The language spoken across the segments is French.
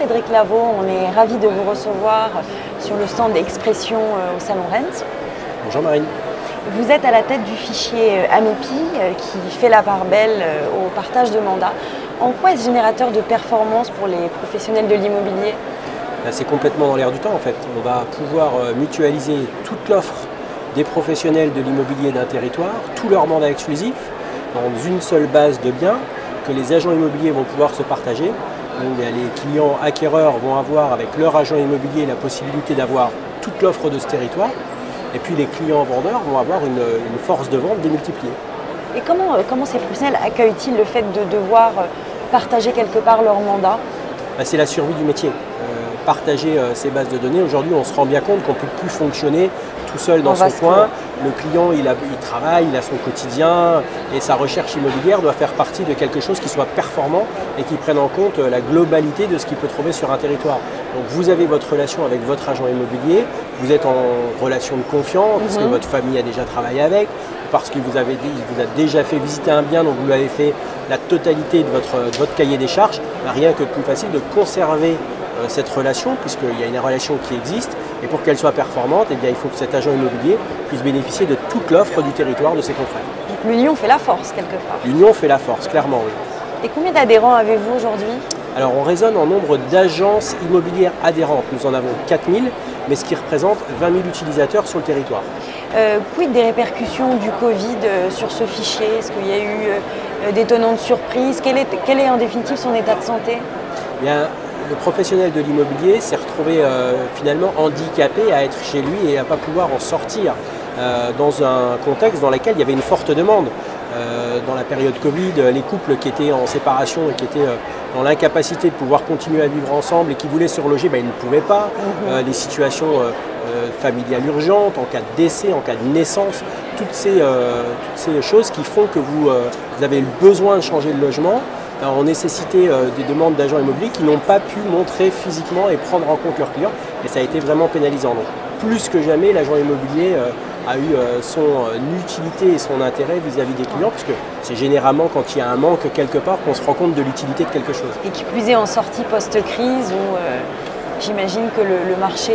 Cédric Lavaux, on est ravi de vous recevoir sur le stand Expression au Salon Rennes. Bonjour Marine. Vous êtes à la tête du fichier Amepi qui fait la part belle au partage de mandats. En quoi est-ce générateur de performance pour les professionnels de l'immobilier? C'est complètement dans l'air du temps en fait. On va pouvoir mutualiser toute l'offre des professionnels de l'immobilier d'un territoire, tous leurs mandats exclusifs, dans une seule base de biens que les agents immobiliers vont pouvoir se partager. Donc, les clients acquéreurs vont avoir avec leur agent immobilier la possibilité d'avoir toute l'offre de ce territoire. Et puis les clients vendeurs vont avoir une force de vente démultipliée. Et comment ces professionnels accueillent-ils le fait de devoir partager quelque part leur mandat? C'est la survie du métier. Partager ces bases de données, aujourd'hui on se rend bien compte qu'on ne peut plus fonctionner tout seul dans son coin. Le client il travaille, il a son quotidien et sa recherche immobilière doit faire partie de quelque chose qui soit performant et qui prenne en compte la globalité de ce qu'il peut trouver sur un territoire. Donc vous avez votre relation avec votre agent immobilier, vous êtes en relation de confiance parce que votre famille a déjà travaillé avec, parce qu'il vous a déjà fait visiter un bien, donc vous lui avez fait la totalité de votre cahier des charges. Rien que de plus facile de conserver cette relation, puisqu'il y a une relation qui existe, et pour qu'elle soit performante, eh bien, il faut que cet agent immobilier puisse bénéficier de toute l'offre du territoire de ses confrères. Donc l'union fait la force quelque part. L'union fait la force, clairement, oui. Et combien d'adhérents avez-vous aujourd'hui? Alors on raisonne en nombre d'agences immobilières adhérentes. Nous en avons 4000, mais ce qui représente 20 000 utilisateurs sur le territoire. Quid des répercussions du Covid sur ce fichier? Est-ce qu'il y a eu d'étonnantes surprises? Quel est en définitive son état de santé? Bien, le professionnel de l'immobilier s'est retrouvé finalement handicapé à être chez lui et à ne pas pouvoir en sortir dans un contexte dans lequel il y avait une forte demande. Dans la période Covid, les couples qui étaient en séparation et qui étaient dans l'incapacité de pouvoir continuer à vivre ensemble et qui voulaient se reloger, ils ne pouvaient pas. Les situations familiales urgentes, en cas de décès, en cas de naissance, toutes ces choses qui font que vous avez le besoin de changer de logement ont nécessité des demandes d'agents immobiliers qui n'ont pas pu montrer physiquement et prendre en compte leurs clients. Et ça a été vraiment pénalisant. Donc, plus que jamais, l'agent immobilier a eu son utilité et son intérêt vis-à-vis des clients, puisque c'est généralement quand il y a un manque quelque part qu'on se rend compte de l'utilité de quelque chose. Et qui plus est en sortie post-crise où j'imagine que le marché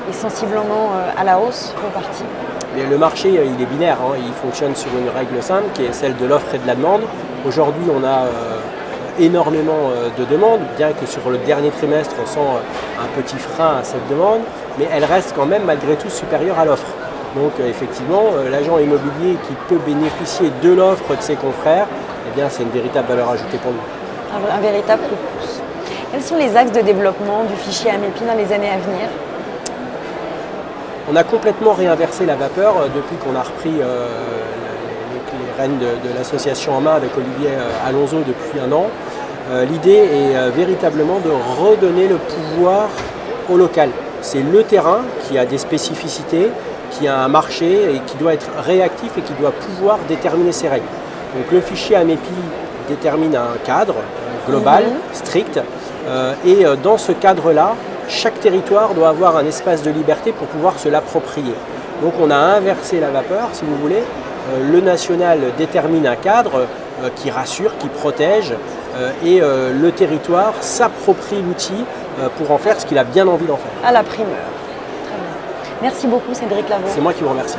est sensiblement à la hausse reparti. Mais le marché il est binaire, il fonctionne sur une règle simple qui est celle de l'offre et de la demande. Aujourd'hui on a énormément de demandes, bien que sur le dernier trimestre on sent un petit frein à cette demande, mais elle reste quand même malgré tout supérieure à l'offre. Donc effectivement, l'agent immobilier qui peut bénéficier de l'offre de ses confrères, eh bien c'est une véritable valeur ajoutée pour nous. Un véritable coup de pouce. Quels sont les axes de développement du fichier Amepi dans les années à venir? On a complètement réinversé la vapeur depuis qu'on a repris les rênes de l'association en main avec Olivier Alonso depuis un an. L'idée est véritablement de redonner le pouvoir au local. C'est le terrain qui a des spécificités, qui a un marché et qui doit être réactif et qui doit pouvoir déterminer ses règles. Donc le fichier Amepi détermine un cadre global, strict, et dans ce cadre-là, chaque territoire doit avoir un espace de liberté pour pouvoir se l'approprier. Donc on a inversé la vapeur, si vous voulez. Le national détermine un cadre qui rassure, qui protège, et le territoire s'approprie l'outil pour en faire ce qu'il a bien envie d'en faire. À la primeur. Très bien. Merci beaucoup Cédric Lavaux. C'est moi qui vous remercie.